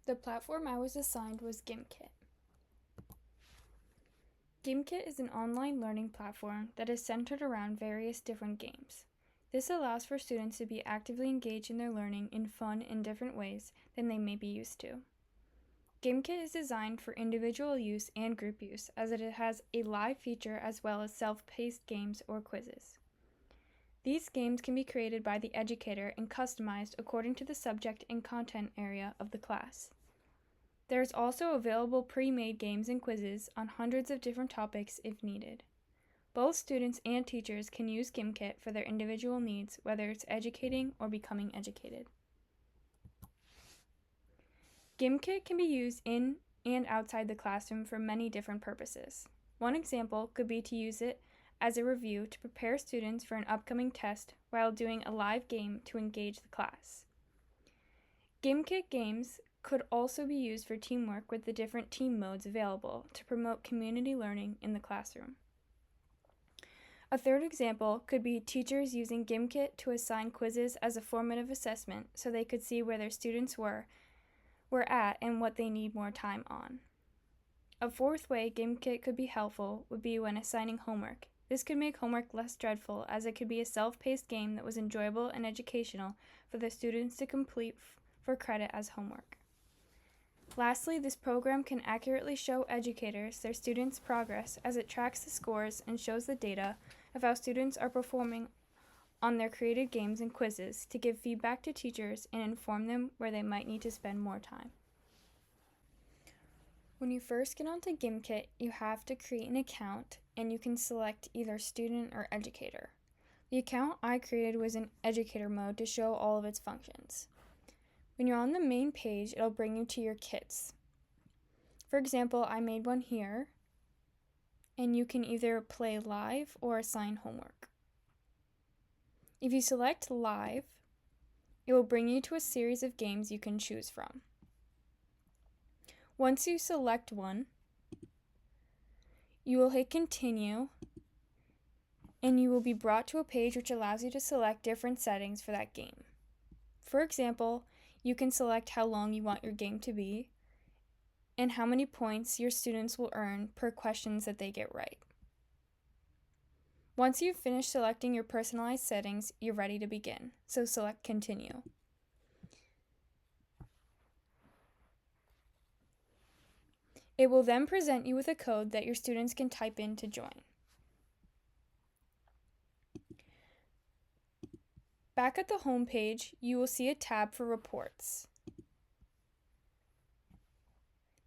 The platform I was assigned was gimkit. Gimkit is an online learning platform that is centered around various different games. This allows for students to be actively engaged in their learning in fun and different ways than they may be used to. Gimkit is designed for individual use and group use, as it has a live feature as well as self-paced games or quizzes. These games can be created by the educator and customized according to the subject and content area of the class. There is also available pre-made games and quizzes on hundreds of different topics if needed. Both students and teachers can use gimkit for their individual needs, whether it's educating or becoming educated. Gimkit can be used in and outside the classroom for many different purposes. One example could be to use it as a review to prepare students for an upcoming test while doing a live game to engage the class. Gimkit games could also be used for teamwork with the different team modes available to promote community learning in the classroom. A third example could be teachers using gimkit to assign quizzes as a formative assessment so they could see where their students were at and what they need more time on. A fourth way gimkit could be helpful would be when assigning homework. This could make homework less dreadful, as it could be a self-paced game that was enjoyable and educational for the students to complete for credit as homework. Lastly, this program can accurately show educators their students' progress as it tracks the scores and shows the data of how students are performing on their created games and quizzes to give feedback to teachers and inform them where they might need to spend more time. When you first get onto gimkit, you have to create an account and you can select either student or educator. The account I created was in educator mode to show all of its functions. When you're on the main page, it'll bring you to your kits. For example, I made one here, and you can either play live or assign homework. If you select live, it will bring you to a series of games you can choose from. Once you select one, you will hit continue, and you will be brought to a page which allows you to select different settings for that game. For example, you can select how long you want your game to be and how many points your students will earn per questions that they get right. Once you've finished selecting your personalized settings, you're ready to begin, so select continue. It will then present you with a code that your students can type in to join. Back at the home page, you will see a tab for reports.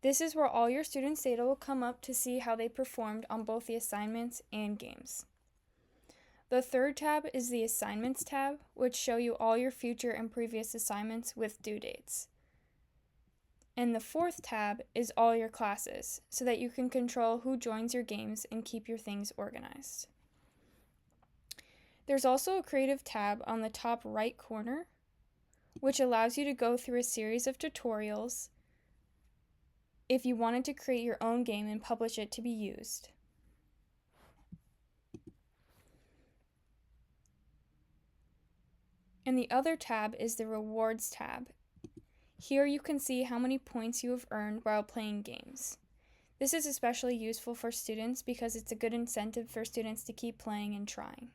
This is where all your students' data will come up to see how they performed on both the assignments and games. The third tab is the Assignments tab, which show you all your future and previous assignments with due dates. And the fourth tab is all your classes, so that you can control who joins your games and keep your things organized. There's also a Creative tab on the top right corner, which allows you to go through a series of tutorials if you wanted to create your own game and publish it to be used. And the other tab is the Rewards tab. Here you can see how many points you have earned while playing games. This is especially useful for students because it's a good incentive for students to keep playing and trying.